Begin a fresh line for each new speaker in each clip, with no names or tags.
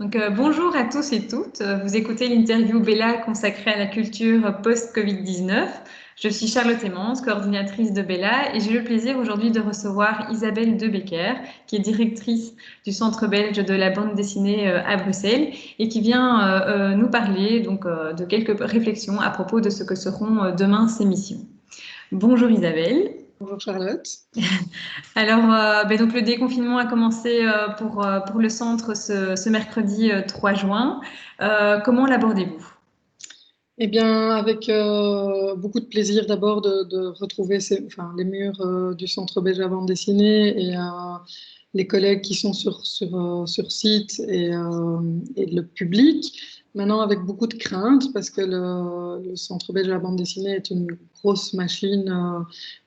Bonjour à tous et toutes. Vous écoutez l'interview Bella consacrée à la culture post-Covid-19. Je suis Charlotte Emmons, coordinatrice de Bella, et j'ai le plaisir aujourd'hui de recevoir Isabelle Debecker, qui est directrice du Centre belge de la bande dessinée à Bruxelles, et qui vient nous parler de quelques réflexions à propos de ce que seront demain ces missions. Bonjour Isabelle.
Bonjour Charlotte.
Donc le déconfinement a commencé pour le centre ce mercredi 3 juin. Comment l'abordez-vous?
Eh bien, avec beaucoup de plaisir d'abord de retrouver les murs du Centre belge à bande dessinée et les collègues qui sont sur site et le public. Maintenant, avec beaucoup de crainte parce que le Centre belge à bande dessinée est une grosse machine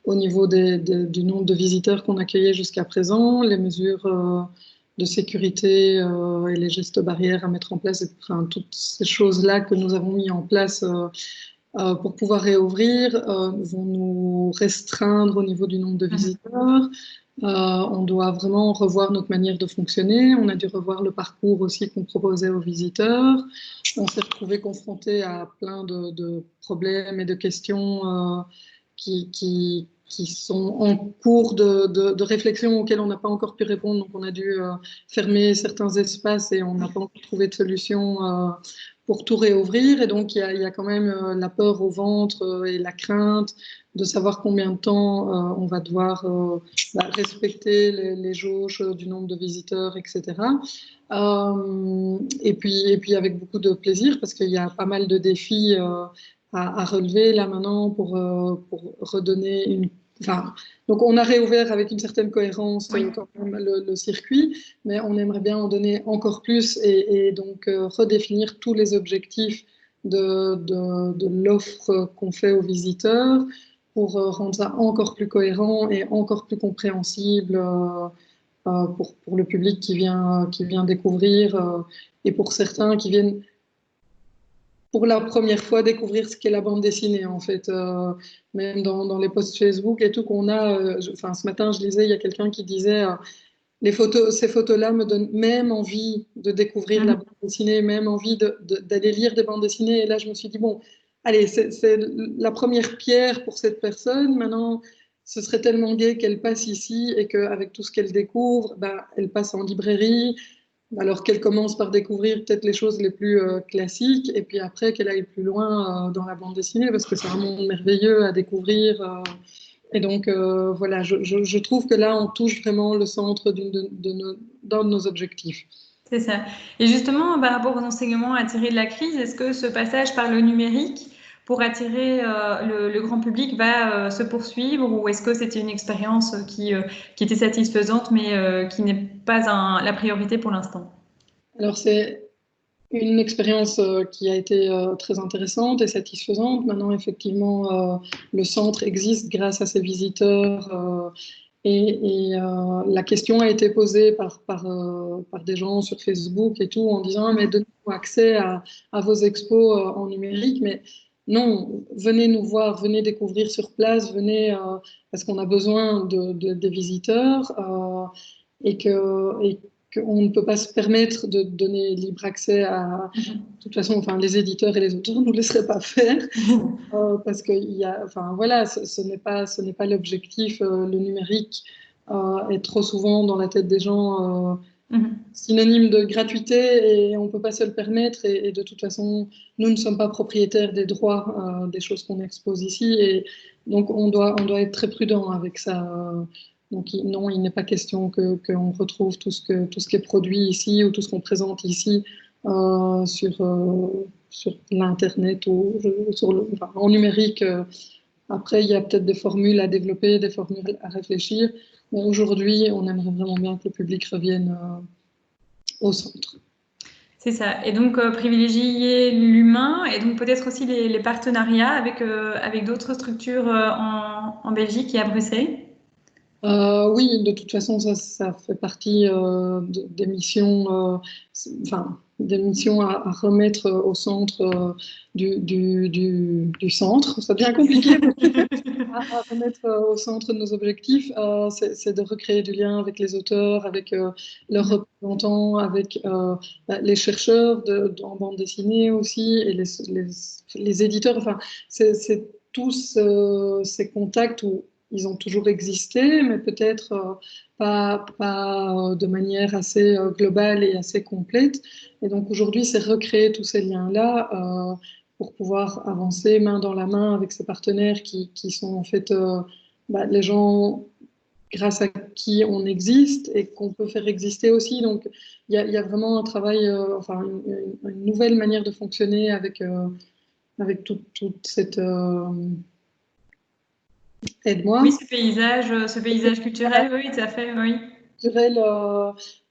au niveau du nombre de visiteurs qu'on accueillait jusqu'à présent. Les mesures de sécurité et les gestes barrières à mettre en place, enfin, toutes ces choses-là que nous avons mis en place pour pouvoir réouvrir vont nous restreindre au niveau du nombre de visiteurs. On doit vraiment revoir notre manière de fonctionner. On a dû revoir le parcours aussi qu'on proposait aux visiteurs. On s'est retrouvé confronté à plein de problèmes et de questions qui sont en cours de réflexion auxquelles on n'a pas encore pu répondre. Donc, on a dû fermer certains espaces et on n'a pas encore trouvé de solution pour tout réouvrir. Et donc, il y a quand même la peur au ventre et la crainte de savoir combien de temps on va devoir respecter les jauges du nombre de visiteurs, etc. Et puis, avec beaucoup de plaisir, parce qu'il y a pas mal de défis à relever là maintenant pour redonner une. Enfin, donc on a réouvert avec une certaine cohérence
Oui.
quand même le circuit, mais on aimerait bien en donner encore plus et donc redéfinir tous les objectifs de l'offre qu'on fait aux visiteurs pour rendre ça encore plus cohérent et encore plus compréhensible pour le public qui vient découvrir et pour certains qui viennent pour la première fois découvrir ce qu'est la bande dessinée, en fait. Même dans les posts Facebook et tout qu'on a. Enfin, ce matin, je lisais, il y a quelqu'un qui disait ces photos-là me donnent même envie de découvrir la bande dessinée, même envie d'aller lire des bandes dessinées. Et là, je me suis dit, bon, allez, c'est la première pierre pour cette personne. Maintenant, ce serait tellement gai qu'elle passe ici et qu'avec tout ce qu'elle découvre, bah, elle passe en librairie. Alors qu'elle commence par découvrir peut-être les choses les plus classiques et puis après qu'elle aille plus loin dans la bande dessinée parce que c'est un monde merveilleux à découvrir. Et donc voilà, je trouve que là on touche vraiment le centre d'un de nos objectifs.
C'est ça. Et justement, par rapport aux enseignements à tirer de la crise, est-ce que ce passage par le numérique pour attirer le grand public va se poursuivre ou est-ce que c'était une expérience qui était satisfaisante mais qui n'est pas la priorité pour l'instant?
Alors c'est une expérience qui a été très intéressante et satisfaisante. Maintenant, effectivement, le centre existe grâce à ses visiteurs la question a été posée par des gens sur Facebook et tout en disant mais donnez-nous accès à vos expos en numérique. Mais non, venez nous voir, venez découvrir sur place, venez parce qu'on a besoin des visiteurs et qu'on ne peut pas se permettre de donner libre accès à. De toute façon, enfin, les éditeurs et les auteurs ne nous laisseraient pas faire parce que enfin, voilà, ce n'est pas l'objectif. Le numérique est trop souvent dans la tête des gens synonyme de gratuité et on ne peut pas se le permettre. Et de toute façon, nous ne sommes pas propriétaires des droits des choses qu'on expose ici. Et donc, on doit être très prudent avec ça. Donc, non, il n'est pas question qu'on retrouve tout ce qui est produit ici ou tout ce qu'on présente ici sur l'Internet ou enfin, en numérique. Après, il y a peut-être des formules à développer, des formules à réfléchir. Mais aujourd'hui, on aimerait vraiment bien que le public revienne au centre.
C'est ça. Et donc, privilégier l'humain et donc peut-être aussi les partenariats avec d'autres structures en Belgique et à Bruxelles.
Oui, de toute façon, ça fait partie des missions. Enfin, des missions à remettre au centre du centre. Ça devient compliqué. À remettre au centre de nos objectifs, c'est de recréer du lien avec les auteurs, avec leurs représentants, avec les chercheurs en bande dessinée aussi, et les éditeurs. Enfin, c'est tous ces contacts où ils ont toujours existé, mais peut-être pas de manière assez globale et assez complète. Et donc aujourd'hui, c'est recréer tous ces liens-là pour pouvoir avancer main dans la main avec ces partenaires qui sont en fait les gens grâce à qui on existe et qu'on peut faire exister aussi. Donc il y a vraiment un travail, enfin une nouvelle manière de fonctionner avec toute cette
Oui,
aide-moi.
ce paysage culturel, oui, tout à fait, oui.
Culturel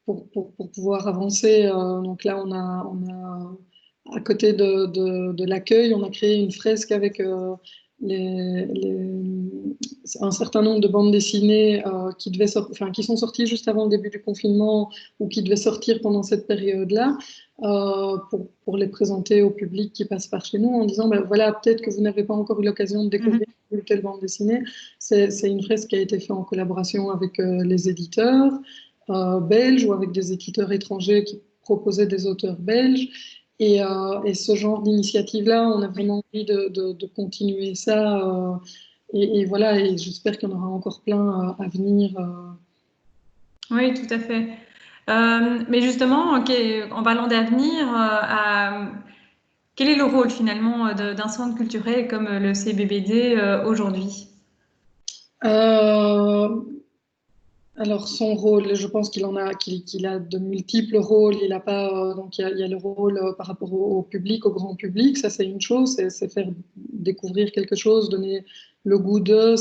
pour pouvoir avancer. Donc là, on a à côté de l'accueil, on a créé une fresque avec un certain nombre de bandes dessinées qui sont sorties juste avant le début du confinement ou qui devaient sortir pendant cette période-là, pour les présenter au public qui passe par chez nous en disant ben, voilà, peut-être que vous n'avez pas encore eu l'occasion de découvrir telle ou telle bande dessinée. C'est une fresque qui a été faite en collaboration avec les éditeurs belges ou avec des éditeurs étrangers qui proposaient des auteurs belges. Et ce genre d'initiative-là, on a vraiment envie de continuer ça. Et voilà, et j'espère qu'il y en aura encore plein à venir.
Oui, tout à fait. Mais justement, en parlant d'avenir, quel est le rôle finalement d'un centre culturel comme le CBBD aujourd'hui?
Euh, Alors son rôle, je pense qu'il a de multiples rôles. Il a pas donc il y a le rôle par rapport au public, au grand public. Ça c'est une chose, c'est faire découvrir quelque chose, donner le goût d'eux.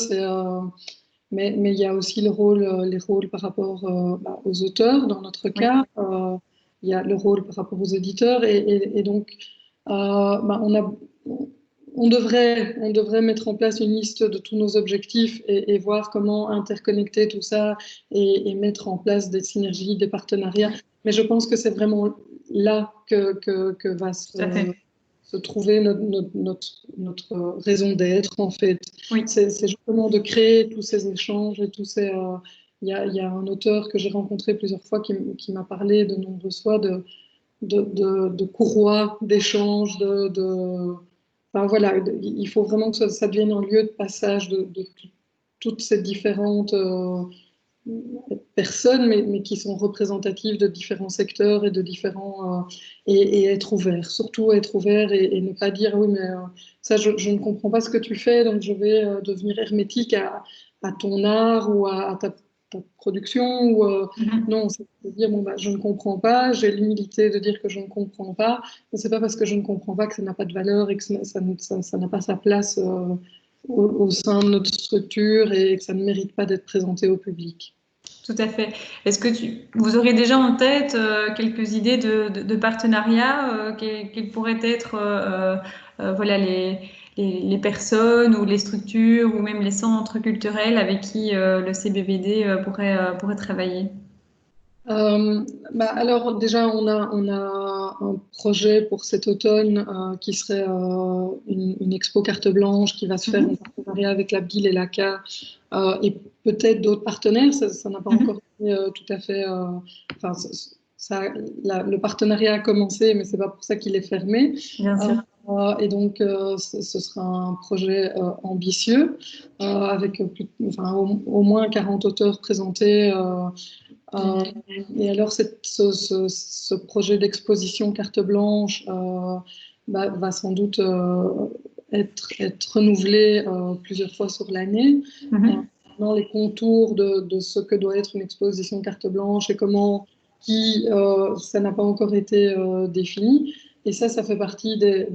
Mais il y a aussi les rôles par rapport aux auteurs. Dans notre
Oui.
cas, il y a le rôle par rapport aux éditeurs et donc on devrait mettre en place une liste de tous nos objectifs et voir comment interconnecter tout ça et mettre en place des synergies, des partenariats. Mais je pense que c'est vraiment là que va
Tout à fait.
se trouver notre raison d'être, en fait.
Oui.
C'est justement de créer tous ces échanges et tous ces... il y a un auteur que j'ai rencontré plusieurs fois qui m'a parlé de nombreuses fois de courroies, d'échanges, enfin, voilà, il faut vraiment que ça devienne un lieu de passage de toutes ces différentes personnes, mais qui sont représentatives de différents secteurs et de différents et être ouvert, surtout être ouvert et ne pas dire oui mais ça je ne comprends pas ce que tu fais donc je vais devenir hermétique à ton art ou à ta production ou non, c'est de dire bon bah je ne comprends pas, j'ai l'humilité de dire que je ne comprends pas, mais c'est pas parce que je ne comprends pas que ça n'a pas de valeur et que ça n'a pas sa place au sein de notre structure et que ça ne mérite pas d'être présenté au public.
Tout à fait. Est-ce que vous aurez déjà en tête quelques idées de partenariat, quelles pourraient être voilà, les personnes ou les structures ou même les centres culturels avec qui le CBBD pourrait travailler?
Alors déjà, on a un projet pour cet automne qui serait une expo carte blanche qui va se faire en partenariat avec la BIL et l'ACA et peut-être d'autres partenaires. Ça n'a pas encore été tout à fait... enfin, le partenariat a commencé, mais c'est pas pour ça qu'il est fermé.
Bien sûr.
Et donc, ce sera un projet ambitieux avec au moins 40 auteurs présentés. Et alors, ce projet d'exposition carte blanche va sans doute être renouvelé plusieurs fois sur l'année. Dans les contours de ce que doit être une exposition carte blanche et comment, ça n'a pas encore été défini. Et ça fait partie des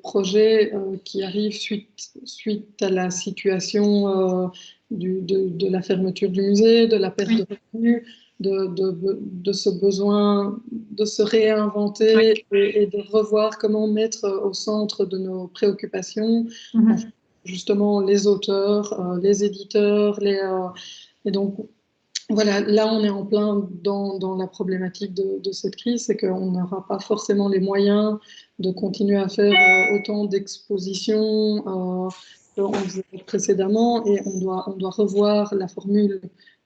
projets qui arrivent suite à la situation de la fermeture du musée, de la perte de revenus, de ce besoin de se réinventer et de revoir comment mettre au centre de nos préoccupations justement les auteurs, les éditeurs, et donc voilà, là, on est en plein dans la problématique de cette crise, c'est qu'on n'aura pas forcément les moyens de continuer à faire autant d'expositions qu'on faisait précédemment, et on doit revoir la formule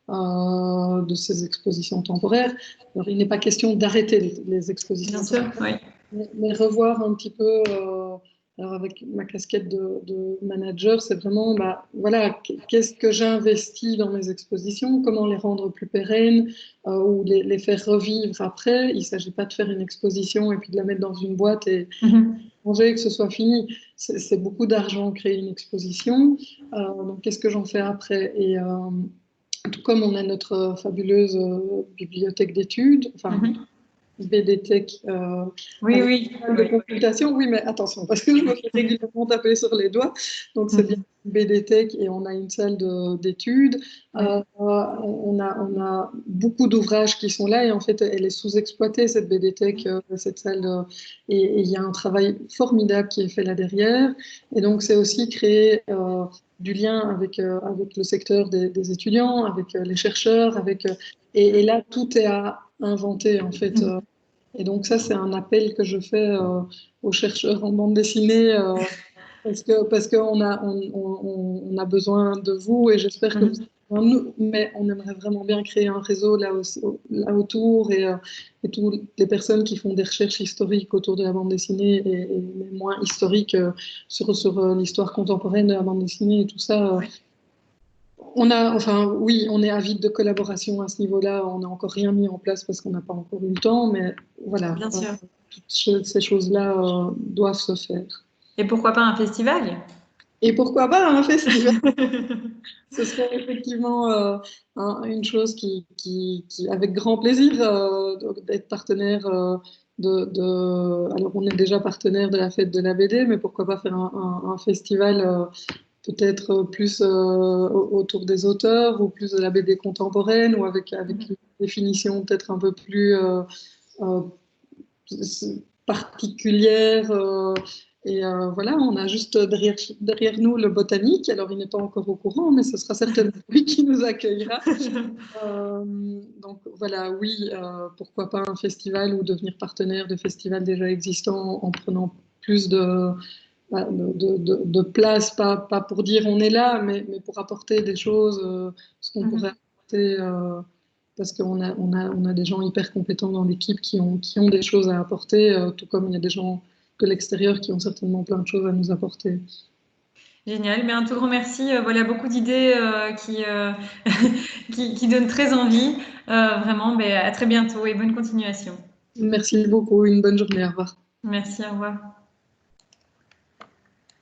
de ces expositions temporaires. Alors, il n'est pas question d'arrêter les expositions
Bien sûr,
temporaires,
oui.
mais revoir un petit peu. Alors avec ma casquette de manager, c'est vraiment, bah, voilà, qu'est-ce que j'investis dans mes expositions, comment les rendre plus pérennes ou les faire revivre après. Il ne s'agit pas de faire une exposition et puis de la mettre dans une boîte et manger que ce soit fini. C'est beaucoup d'argent créer une exposition. Donc qu'est-ce que j'en fais après? Et tout comme on a notre fabuleuse bibliothèque d'études, enfin BDTech,
Oui,
avec
oui,
pas mal de
oui.
consultations. Oui, mais attention, parce que je me fais régulièrement taper sur les doigts. Donc, c'est bien BDTech et on a une salle d'études. On a beaucoup d'ouvrages qui sont là et en fait, elle est sous-exploitée, cette BDTech, cette salle. Et il y a un travail formidable qui est fait là derrière. Et donc, c'est aussi créer du lien avec le secteur des étudiants, avec les chercheurs, et là, tout est à inventer en fait. Et donc ça, c'est un appel que je fais aux chercheurs en bande dessinée parce qu'on a besoin de vous et j'espère que vous avez besoin de nous, mais on aimerait vraiment bien créer un réseau là, aussi, là autour et toutes les personnes qui font des recherches historiques autour de la bande dessinée et moins historiques sur l'histoire contemporaine de la bande dessinée et tout ça. Enfin, oui, on est avide de collaboration à ce niveau-là. On n'a encore rien mis en place parce qu'on n'a pas encore eu le temps, mais voilà,
Bien sûr.
toutes ces choses-là doivent se faire.
Et pourquoi pas un festival?
Et pourquoi pas un festival? Ce serait effectivement une chose avec grand plaisir, d'être partenaire Alors, on est déjà partenaire de la fête de la BD, mais pourquoi pas faire un festival peut-être plus autour des auteurs ou plus de la BD contemporaine ou avec une définition peut-être un peu plus euh, particulière. Voilà, on a juste derrière nous le botanique. Alors, il n'est pas encore au courant, mais ce sera certainement lui qui nous accueillera. Donc voilà, oui, pourquoi pas un festival ou devenir partenaire de festivals déjà existants en prenant plus de place, pas pour dire on est là, mais pour apporter des choses, ce qu'on pourrait apporter, parce qu'on a des gens hyper compétents dans l'équipe qui ont des choses à apporter, tout comme il y a des gens de l'extérieur qui ont certainement plein de choses à nous apporter.
Génial, mais un tout grand merci. Voilà beaucoup d'idées qui donnent très envie. Vraiment, à très bientôt et bonne continuation.
Merci beaucoup, une bonne journée, au revoir.
Merci, au revoir.